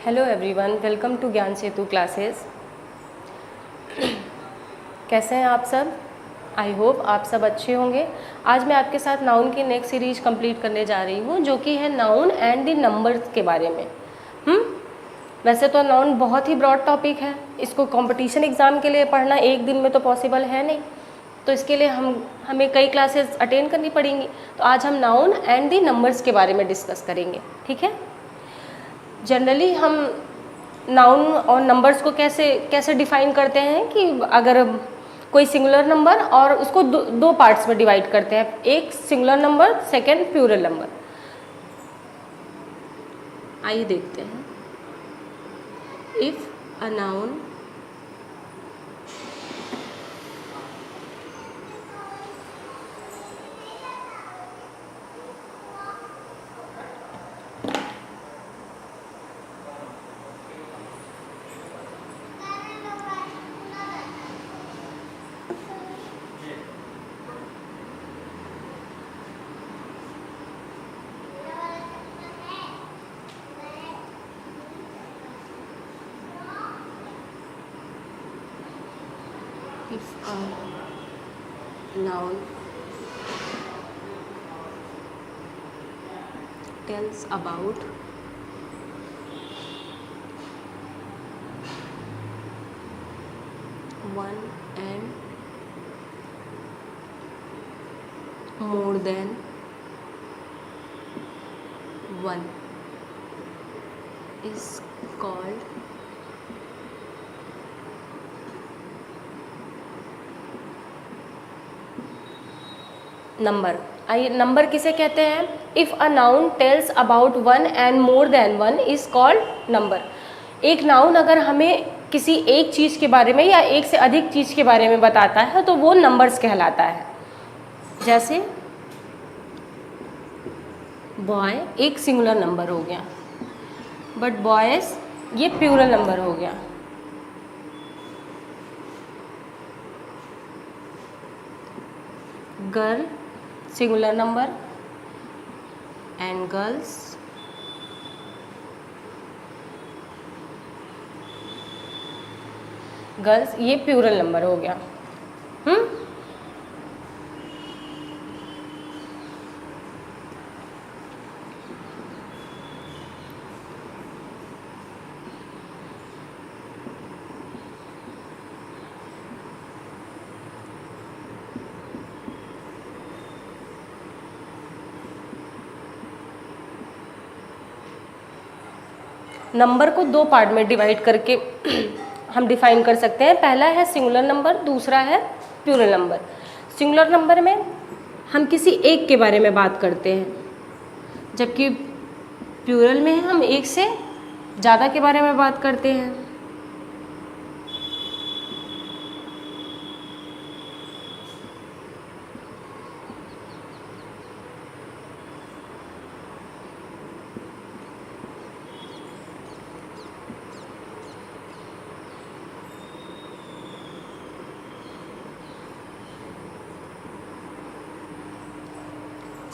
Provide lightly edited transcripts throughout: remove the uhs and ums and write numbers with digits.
Hello everyone, welcome to ज्ञान सेतु classes. कैसे हैं आप सब? आई होप आप सब अच्छे होंगे। आज मैं आपके साथ नाउन की नेक्स्ट सीरीज कंप्लीट करने जा रही हूँ, जो कि है नाउन एंड द नंबर्स के बारे में। वैसे तो नाउन बहुत ही ब्रॉड टॉपिक है, इसको कंपटीशन एग्ज़ाम के लिए पढ़ना एक दिन में तो पॉसिबल है नहीं, तो इसके लिए हमें कई क्लासेस अटेंड करनी पड़ेंगी। तो आज हम नाउन एंड द नंबर्स के बारे में डिस्कस करेंगे, ठीक है। जनरली हम नाउन और नंबर्स को कैसे डिफाइन करते हैं कि अगर कोई सिंगुलर नंबर और उसको दो पार्ट्स में डिवाइड करते हैं, एक singular number, second plural number. आइए देखते हैं। If a noun if a noun tells about one and more than one is called number. आइए, नंबर किसे कहते हैं? If a noun tells about one and more than one is called number. एक noun अगर हमें किसी एक चीज़ के बारे में या एक से अधिक चीज़ के बारे में बताता है तो वो नंबर्स कहलाता है। जैसे बॉय एक सिंगुलर नंबर हो गया, बट बॉयज़ ये प्लूरल नंबर हो गया। Girl singular number and girls ये प्लूरल नंबर हो गया। नंबर को दो पार्ट में डिवाइड करके हम डिफाइन कर सकते हैं। पहला है सिंगुलर नंबर, दूसरा है प्लूरल नंबर। सिंगुलर नंबर में हम किसी एक के बारे में बात करते हैं, जबकि प्लूरल में हम एक से ज़्यादा के बारे में बात करते हैं।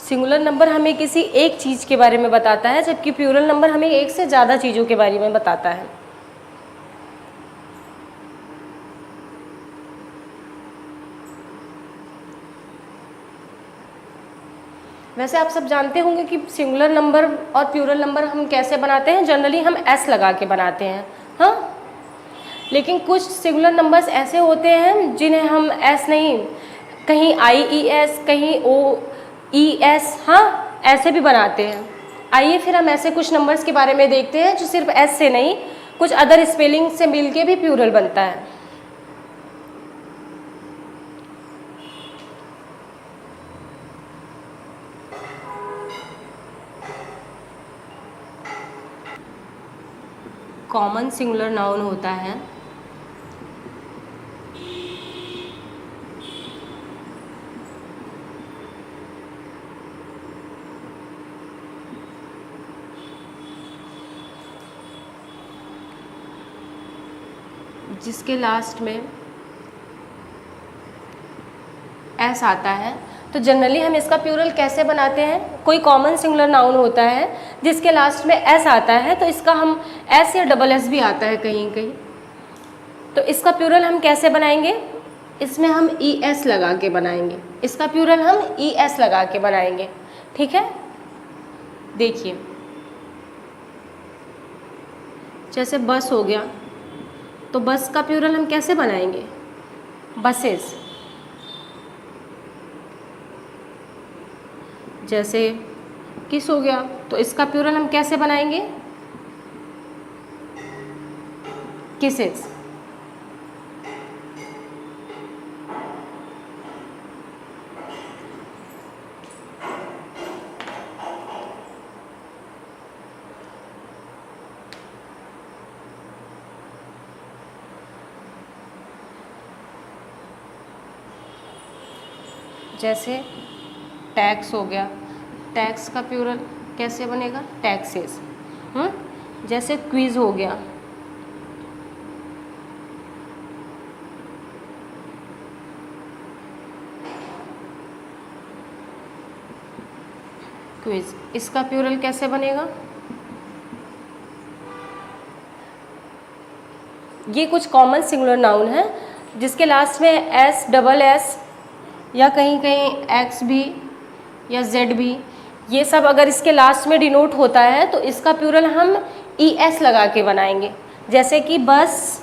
सिंगुलर नंबर हमें किसी एक चीज़ के बारे में बताता है, जबकि प्लूरल नंबर हमें एक से ज़्यादा चीज़ों के बारे में बताता है। वैसे आप सब जानते होंगे कि सिंगुलर नंबर और प्लूरल नंबर हम कैसे बनाते हैं। जनरली हम एस लगा के बनाते हैं, हाँ। लेकिन कुछ सिंगुलर नंबर्स ऐसे होते हैं जिन्हें हम एस नहीं, कहीं IES, कहीं OES, हाँ, ऐसे भी बनाते हैं। आइए फिर हम ऐसे कुछ नंबर्स के बारे में देखते हैं जो सिर्फ एस से नहीं, कुछ अदर स्पेलिंग से मिलके भी प्लूरल बनता है। कॉमन सिंगुलर नाउन होता है जिसके लास्ट में एस आता है, तो जनरली हम इसका प्लूरल कैसे बनाते हैं? कोई कॉमन सिंगुलर नाउन होता है जिसके लास्ट में एस आता है, तो इसका हम एस या डबल एस भी आता है कहीं कहीं, तो इसका प्लूरल हम कैसे बनाएंगे? इसमें हम ई एस लगा के बनाएंगे, इसका प्लूरल हम ई एस लगा के बनाएंगे। ठीक है, देखिए जैसे बस हो गया, तो बस का प्लूरल हम कैसे बनाएंगे? बसेस। जैसे किस हो गया, तो इसका प्लूरल हम कैसे बनाएंगे? किसेस। जैसे टैक्स हो गया, टैक्स का प्लूरल कैसे बनेगा? टैक्सेस। जैसे क्विज हो गया, क्विज, इसका प्लूरल कैसे बनेगा? ये कुछ कॉमन सिंगुलर नाउन है जिसके लास्ट में एस, डबल एस या कहीं कहीं एक्स भी या जेड भी, ये सब अगर इसके लास्ट में डिनोट होता है तो इसका प्लूरल हम ई एस लगा के बनाएंगे। जैसे कि बस,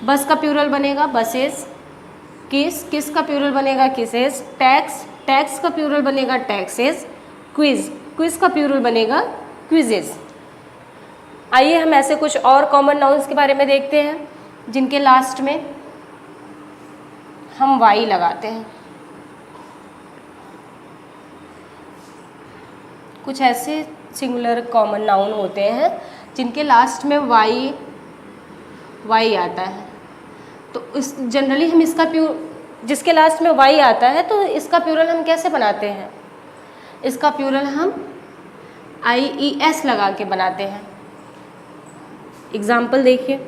बस का प्लूरल बनेगा बसेस। किस का प्लूरल बनेगा किसेस। टैक्स, टैक्स का प्लूरल बनेगा टैक्सेस। क्विज का प्लूरल बनेगा क्विजेस। आइए हम ऐसे कुछ और कॉमन नाउन्स के बारे में देखते हैं जिनके लास्ट में हम वाई लगाते हैं। कुछ ऐसे सिंगुलर कॉमन नाउन होते हैं जिनके लास्ट में वाई आता है, तो इस जनरली हम इसका जिसके लास्ट में वाई आता है तो इसका प्लूरल हम कैसे बनाते हैं? इसका प्लूरल हम आई ई एस लगा के बनाते हैं। एग्जाम्पल देखिए,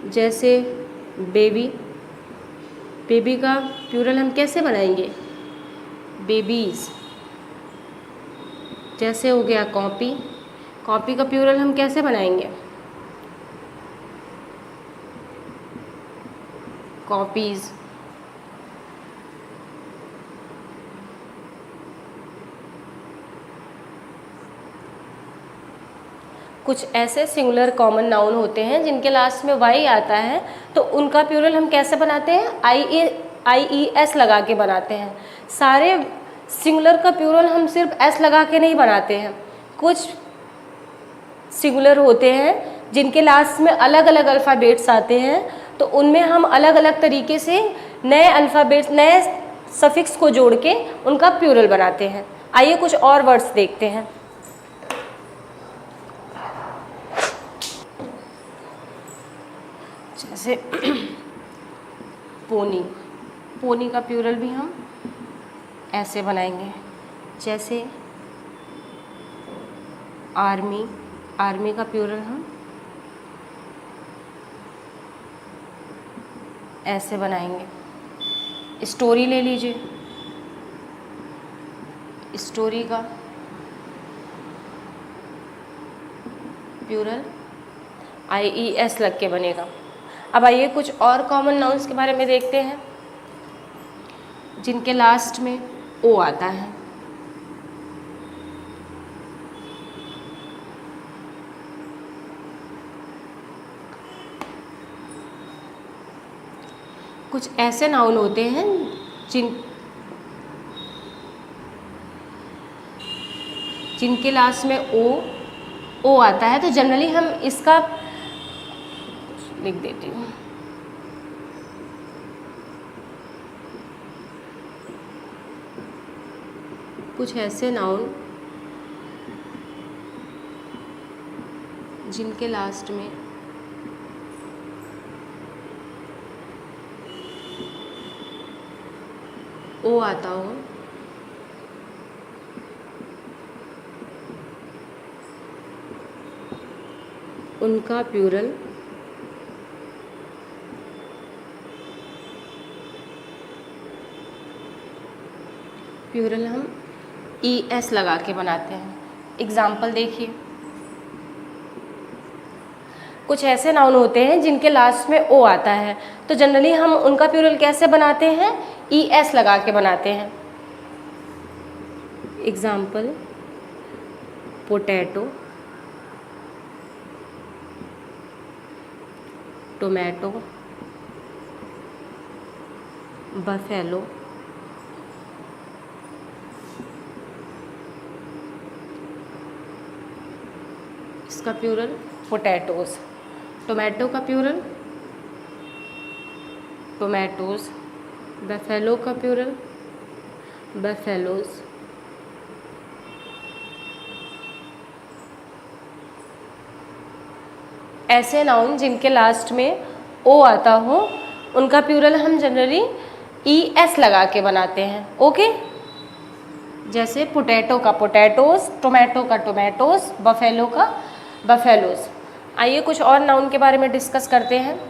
जैसे बेबी, बेबी का प्लूरल हम कैसे बनाएंगे? बेबीज। जैसे हो गया कॉपी, कॉपी का प्लूरल हम कैसे बनाएंगे? कॉपीज। कुछ ऐसे सिंगुलर कॉमन नाउन होते हैं जिनके लास्ट में वाई आता है तो उनका प्लूरल हम कैसे बनाते हैं? आई ई एस लगा के बनाते हैं। सारे सिंगुलर का प्लूरल हम सिर्फ एस लगा के नहीं बनाते हैं। कुछ सिंगुलर होते हैं जिनके लास्ट में अलग अलग अल्फ़ाबेट्स आते हैं तो उनमें हम अलग अलग तरीके से नए अल्फ़ाबेट्स, नए सफिक्स को जोड़ के उनका प्लूरल बनाते हैं। आइए कुछ और वर्ड्स देखते हैं। जैसे पोनी, पोनी का प्लूरल भी हम ऐसे बनाएंगे। जैसे आर्मी, आर्मी का प्लूरल हम ऐसे बनाएंगे। स्टोरी ले लीजिए, स्टोरी का प्लूरल आई ई एस लग के बनेगा। अब आइए कुछ और कॉमन नाउन्स के बारे में देखते हैं जिनके लास्ट में ओ आता है। कुछ ऐसे नाउन होते हैं जिनके लास्ट में ओ आता है तो जनरली हम इसका लिख देती हूँ। कुछ ऐसे नाउन जिनके लास्ट में ओ आता हो उनका प्लूरल प्लूरल हम ES लगा के बनाते हैं। एग्जाम्पल देखिए, कुछ ऐसे नाउन होते हैं जिनके लास्ट में ओ आता है, तो जनरली हम उनका प्लूरल कैसे बनाते हैं? ES लगा के बनाते हैं। एग्जाम्पल, पोटैटो, टोमेटो, बफेलो, इसका प्लूरल पोटैटोज। टोमेटो का प्लूरल टोमेटोज। बफेलो का प्लूरल बफेलोज। ऐसे नाउन जिनके लास्ट में ओ आता हो उनका प्लूरल हम जनरली ES लगा के बनाते हैं। ओके, जैसे पोटैटो का पोटैटोज, टोमेटो का टोमेटोज, बफेलो का बफेलोज। आइए कुछ और नाउन के बारे में डिस्कस करते हैं।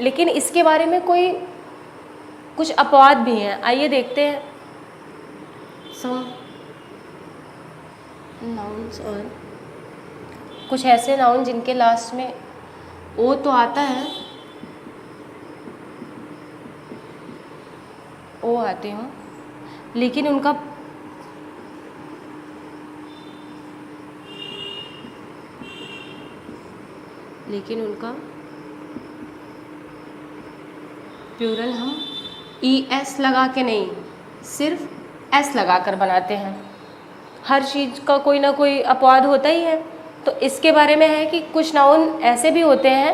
लेकिन इसके बारे में कुछ अपवाद भी हैं। आइए देखते हैं सम नाउन्स। और कुछ ऐसे नाउन जिनके लास्ट में ओ तो आता है, ओ आते हों, लेकिन उनका प्लूरल हम ES लगा के नहीं, सिर्फ S लगा कर बनाते हैं। हर चीज़ का कोई ना कोई अपवाद होता ही है। तो इसके बारे में है कि कुछ नाउन ऐसे भी होते हैं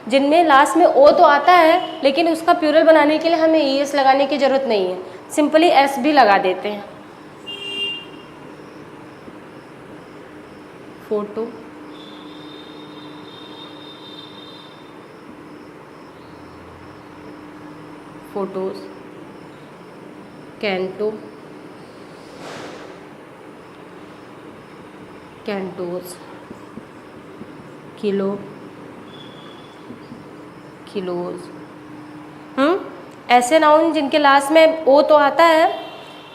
जिनमें लास्ट में ओ तो आता है, लेकिन उसका प्लूरल बनाने के लिए हमें ES लगाने की ज़रूरत नहीं है, सिंपली S भी लगा देते हैं। Photo, photos, canto, cantos, kilo, kilos. ऐसे नाउन जिनके लास्ट में ओ तो आता है।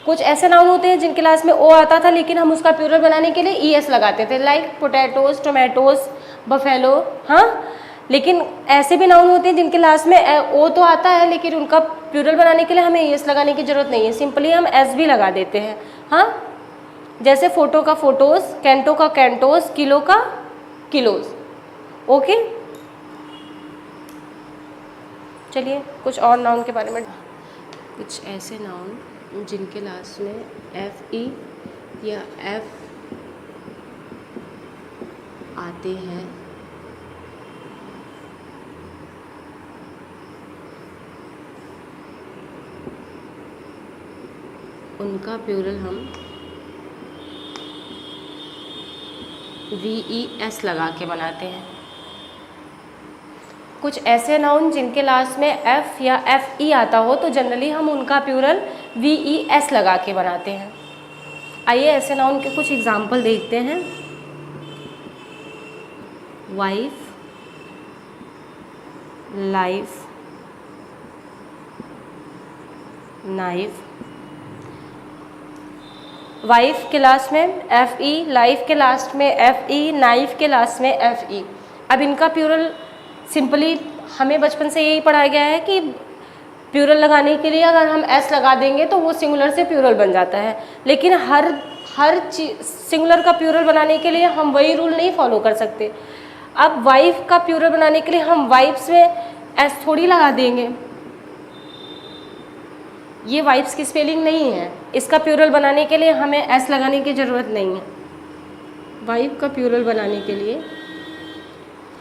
कुछ ऐसे नाउन होते हैं जिनके लास्ट में ओ आता था, लेकिन हम उसका प्लूरल बनाने के लिए ES लगाते थे, लाइक पोटैटोज, टोमेटोज, बफेलो। हाँ, लेकिन ऐसे भी नाउन होते हैं जिनके लास्ट में ओ तो आता है, लेकिन उनका प्लूरल बनाने के लिए हमें ES लगाने की ज़रूरत नहीं है, सिंपली हम S भी लगा देते हैं। हाँ, जैसे फोटो का फोटोज, कैंटो का कैंटोज, किलो का किलोज। ओके, चलिए कुछ और नाउन के बारे में। कुछ ऐसे नाउन जिनके लास्ट में FE या F आते हैं, उनका प्लूरल हम VES लगा के बनाते हैं। कुछ ऐसे नाउन जिनके लास्ट में F या FE आता हो तो जनरली हम उनका प्लूरल VES लगा के बनाते हैं। आइए ऐसे नाउन के कुछ एग्जाम्पल देखते हैं। Wife, life, knife. वाइफ के लास्ट में FE, लाइफ के लास्ट में FE, नाइफ के लास्ट में FE। अब इनका प्लूरल सिंपली हमें बचपन से यही पढ़ाया गया है कि प्लूरल लगाने के लिए अगर हम S लगा देंगे तो वो सिंगुलर से प्लूरल बन जाता है, लेकिन हर सिंगुलर का प्लूरल बनाने के लिए हम वही रूल नहीं फॉलो कर सकते। अब वाइफ का प्लूरल बनाने के लिए हम वाइफ्स में S थोड़ी लगा देंगे, ये वाइफ्स की स्पेलिंग नहीं है। इसका प्लूरल बनाने के लिए हमें S लगाने की ज़रूरत नहीं है। वाइफ का प्लूरल बनाने के लिए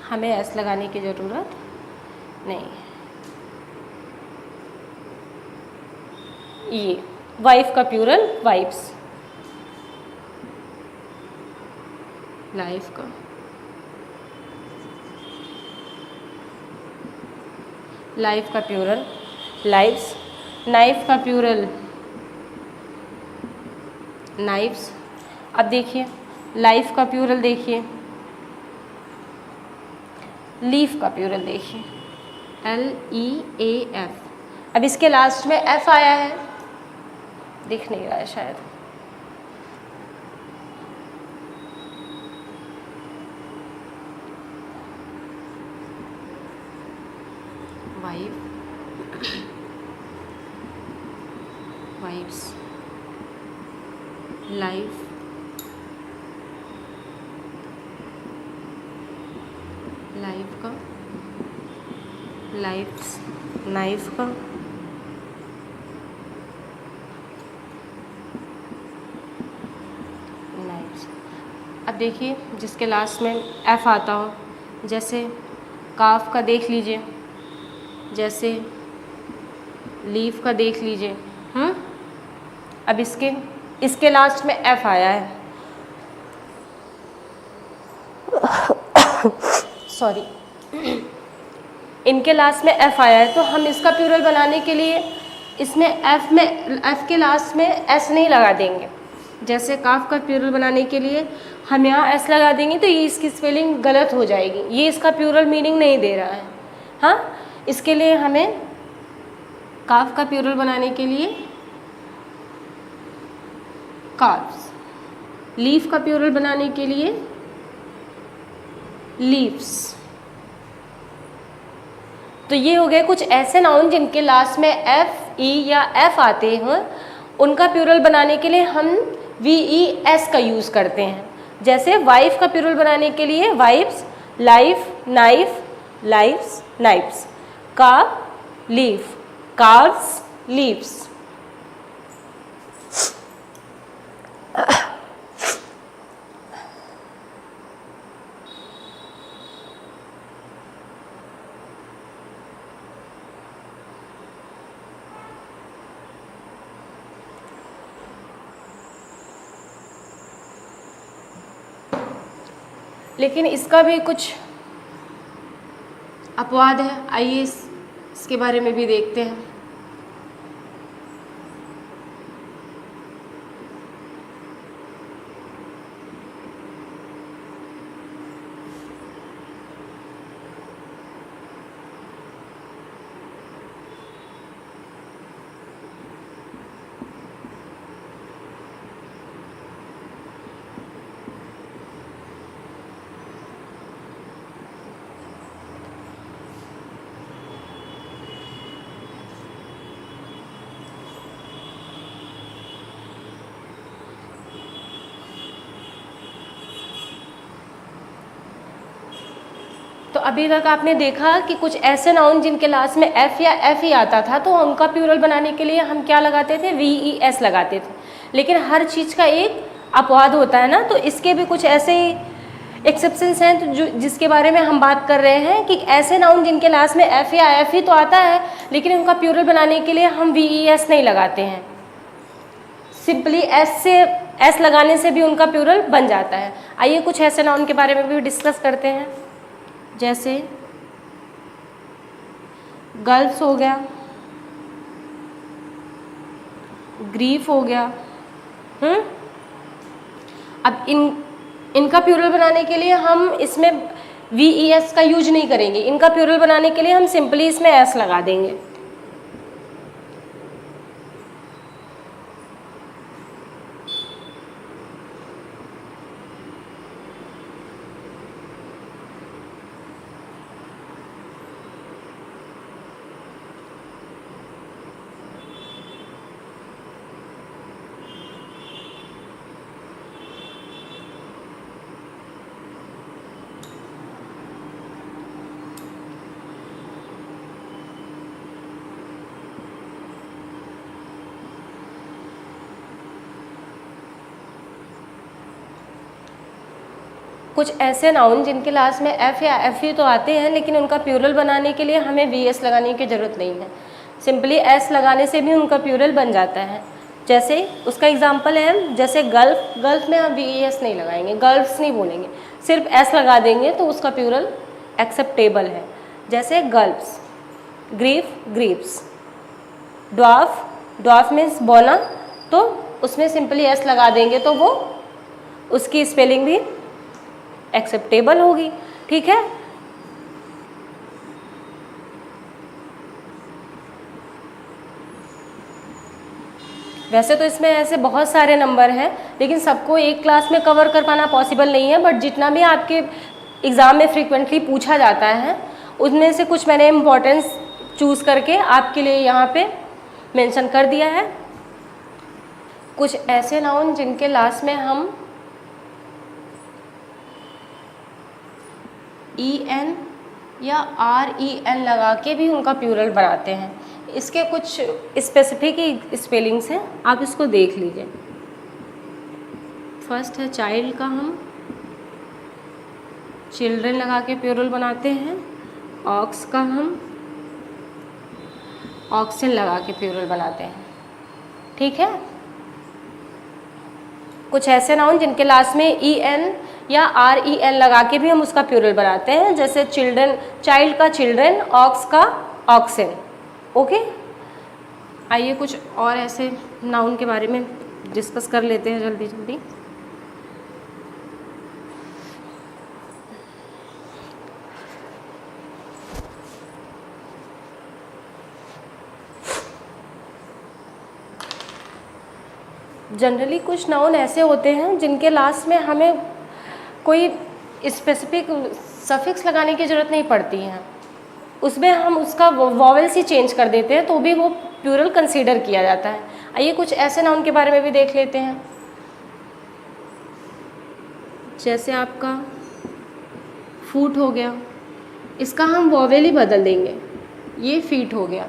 हमें S लगाने की ज़रूरत नहीं है। वाइफ का प्लूरल वाइफ्स, लाइफ का लाइफ का प्लूरल लाइव्स, नाइफ का प्लूरल नाइफ्स। अब देखिए लाइफ का प्लूरल देखिए, लीफ का प्लूरल देखिए LEAF। अब इसके लास्ट में F आया है, दिख नहीं रहा है शायद, वाइफ, वाइफ्स, लाइफ, लाइफ का, लाइफ्स, नाइफ का, नाइफ्स। अब देखिए जिसके लास्ट में F आता हो, जैसे काफ का देख लीजिए, जैसे लीफ का देख लीजिए। अब इसके लास्ट में F आया है, सॉरी, इनके लास्ट में F आया है, तो हम इसका प्लूरल बनाने के लिए इसमें F के लास्ट में S नहीं लगा देंगे। जैसे काफ का प्लूरल बनाने के लिए हम यहाँ S लगा देंगे तो ये इसकी स्पेलिंग गलत हो जाएगी, ये इसका प्लूरल मीनिंग नहीं दे रहा है। हाँ, इसके लिए हमें काफ का प्लूरल बनाने के लिए काफ्स, लीफ का प्लूरल बनाने के लिए लीव्स। तो ये हो गए कुछ ऐसे नाउन जिनके लास्ट में FE या F आते हैं, उनका प्लूरल बनाने के लिए हम VES का यूज़ करते हैं। जैसे वाइफ का प्लूरल बनाने के लिए wifes, life, knife, lives, knifes, calf, leaf, calves, leaves. लेकिन इसका भी कुछ अपवाद है, आइए इसके बारे में भी देखते हैं। तो अभी तक आपने देखा कि कुछ ऐसे नाउन जिनके लास्ट में F या F ही आता था, तो उनका प्लूरल बनाने के लिए हम क्या लगाते थे, VES लगाते थे। लेकिन हर चीज़ का एक अपवाद होता है ना, तो इसके भी कुछ ऐसे एक्सेप्शंस हैं तो जिसके बारे में हम बात कर रहे हैं कि ऐसे नाउन जिनके लास्ट में F या F ही तो आता है, लेकिन उनका प्लूरल बनाने के लिए हम VES नहीं लगाते हैं। सिंपली S लगाने से भी उनका प्लूरल बन जाता है। आइए कुछ ऐसे नाउन के बारे में भी डिस्कस करते हैं। जैसे गर्ल्स हो गया, ग्रीफ हो गया। अब इनका प्लूरल बनाने के लिए हम इसमें VES का यूज नहीं करेंगे, इनका प्लूरल बनाने के लिए हम सिंपली इसमें S लगा देंगे। कुछ ऐसे नाउन जिनके लास्ट में F या F ही तो आते हैं, लेकिन उनका प्लूरल बनाने के लिए हमें VS लगाने की ज़रूरत नहीं है, सिंपली S लगाने से भी उनका प्लूरल बन जाता है। जैसे उसका एग्जाम्पल है, जैसे गल्फ, गल्फ में हम VES नहीं लगाएंगे, गल्फ्स नहीं बोलेंगे, सिर्फ S लगा देंगे तो उसका प्लूरल एक्सेप्टेबल है। जैसे gulfs, grief, grips, dwarf, dwarf means बौना, तो उसमें सिंपली S लगा देंगे तो वो उसकी स्पेलिंग भी एक्सेप्टेबल होगी। ठीक है, वैसे तो इसमें ऐसे बहुत सारे नंबर हैं, लेकिन सबको एक क्लास में कवर कर पाना पॉसिबल नहीं है, बट जितना भी आपके एग्ज़ाम में फ्रीक्वेंटली पूछा जाता है उनमें से कुछ मैंने इम्पोर्टेंस चूज़ करके आपके लिए यहाँ पे मेंशन कर दिया है। कुछ ऐसे नाउन जिनके लास्ट में हम EN या REN लगा के भी उनका प्लूरल बनाते हैं। इसके कुछ स्पेसिफिक स्पेलिंग्स हैं, आप इसको देख लीजिए। फर्स्ट है चाइल्ड का हम चिल्ड्रन लगा के प्लूरल बनाते हैं। ऑक्स का हम ऑक्सन लगा के प्लूरल बनाते हैं। ठीक है, कुछ ऐसे नाउन जिनके लास्ट में EN या REN लगा के भी हम उसका प्लूरल बनाते हैं, जैसे चिल्ड्रन, चाइल्ड का चिल्ड्रन, ऑक्स का ऑक्सन। ओके, आइए कुछ और ऐसे नाउन के बारे में डिस्कस कर लेते हैं जल्दी जल्दी। जनरली कुछ नाउन ऐसे होते हैं जिनके लास्ट में हमें कोई स्पेसिफिक सफिक्स लगाने की ज़रूरत नहीं पड़ती है, उसमें हम उसका वॉवेल्स ही चेंज कर देते हैं तो भी वो प्लूरल कंसीडर किया जाता है। आइए कुछ ऐसे नाउन के बारे में भी देख लेते हैं, जैसे आपका फूट हो गया, इसका हम वॉवेल ही बदल देंगे, ये फीट हो गया।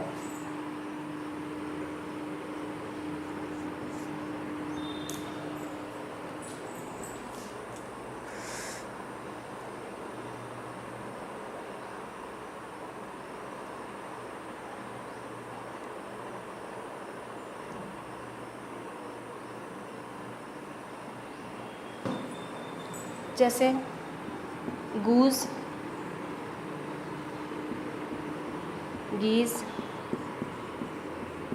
जैसे गूज, गीज,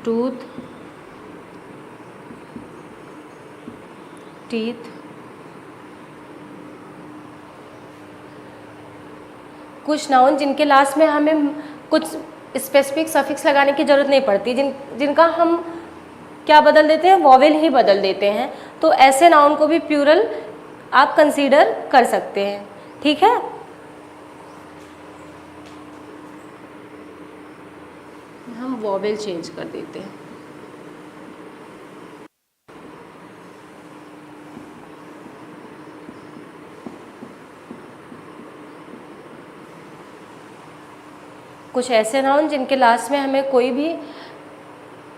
टूथ, टीथ। कुछ नाउन जिनके लास्ट में हमें कुछ स्पेसिफिक सफिक्स लगाने की ज़रूरत नहीं पड़ती, जिनका हम क्या बदल देते हैं, वॉवेल ही बदल देते हैं, तो ऐसे नाउन को भी प्लूरल आप कंसीडर कर सकते हैं। ठीक है, हम वॉवेल चेंज कर देते हैं। कुछ ऐसे नाउन जिनके लास्ट में हमें कोई भी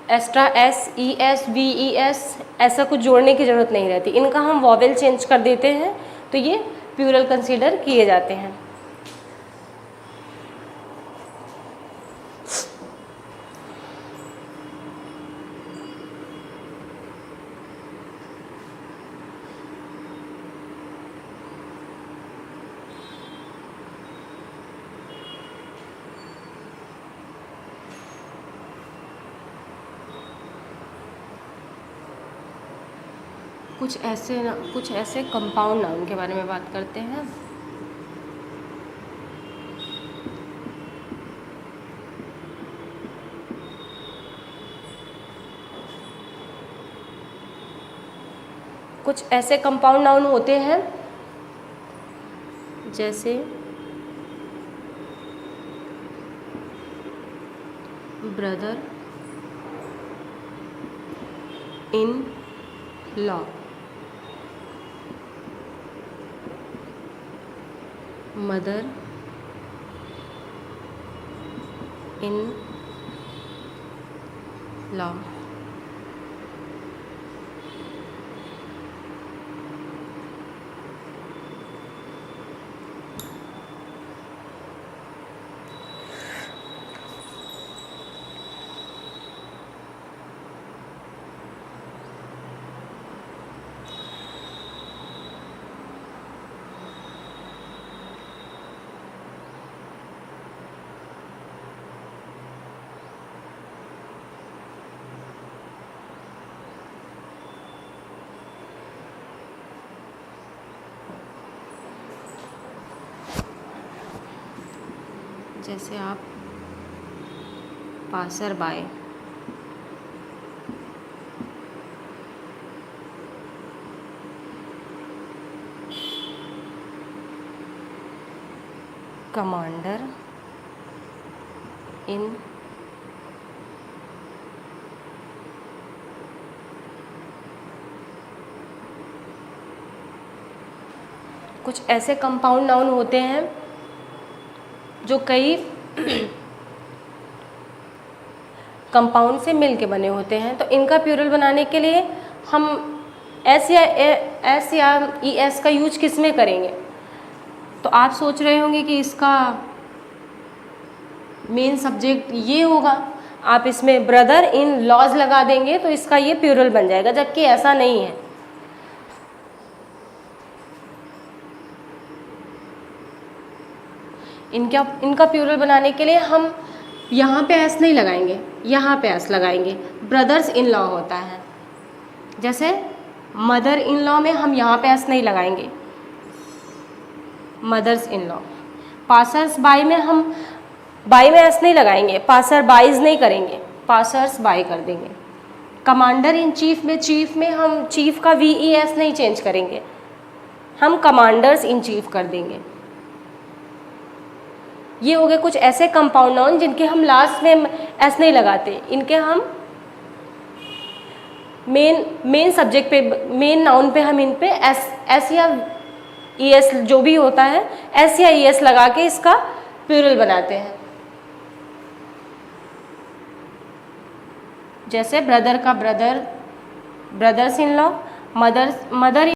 एक्स्ट्रा S, ES, VES ऐसा कुछ जोड़ने की ज़रूरत नहीं रहती, इनका हम वॉवेल चेंज कर देते हैं तो ये प्लूरल कंसीडर किए जाते हैं। कुछ ऐसे कंपाउंड नाउन के बारे में बात करते हैं। कुछ ऐसे कंपाउंड नाउन होते हैं जैसे brother, in law, mother, in law. जैसे आप पासर बाय, कमांडर इन कुछ ऐसे कंपाउंड नाउन होते हैं जो कई कंपाउंड से मिल के बने होते हैं, तो इनका प्लूरल बनाने के लिए हम एस या ई एस का यूज किस में करेंगे। तो आप सोच रहे होंगे कि इसका मेन सब्जेक्ट ये होगा, आप इसमें ब्रदर इन लॉज लगा देंगे तो इसका ये प्लूरल बन जाएगा, जबकि ऐसा नहीं है। इनका प्लूरल बनाने के लिए हम यहाँ पे एस नहीं लगाएंगे, यहाँ पे एस लगाएंगे। ब्रदर्स इन लॉ होता है, जैसे मदर इन लॉ में हम यहाँ पे एस नहीं लगाएंगे, mother's in law. Passers bye में हम बाय में एस नहीं लगाएंगे, पासर बाइज नहीं करेंगे, पासर्स बाय कर देंगे। कमांडर इन चीफ में हम चीफ का वी ई एस नहीं चेंज करेंगे, हम कमांडर्स इन चीफ कर देंगे। ये हो गए कुछ ऐसे कंपाउंड नाउन जिनके हम लास्ट में एस नहीं लगाते, इनके हम मेन सब्जेक्ट पे, मेन नाउन पे हम इन पे एस या ई एस जो भी होता है, एस या ई एस लगा के इसका प्लूरल बनाते हैं। जैसे ब्रदर का brother, brothers in law, mother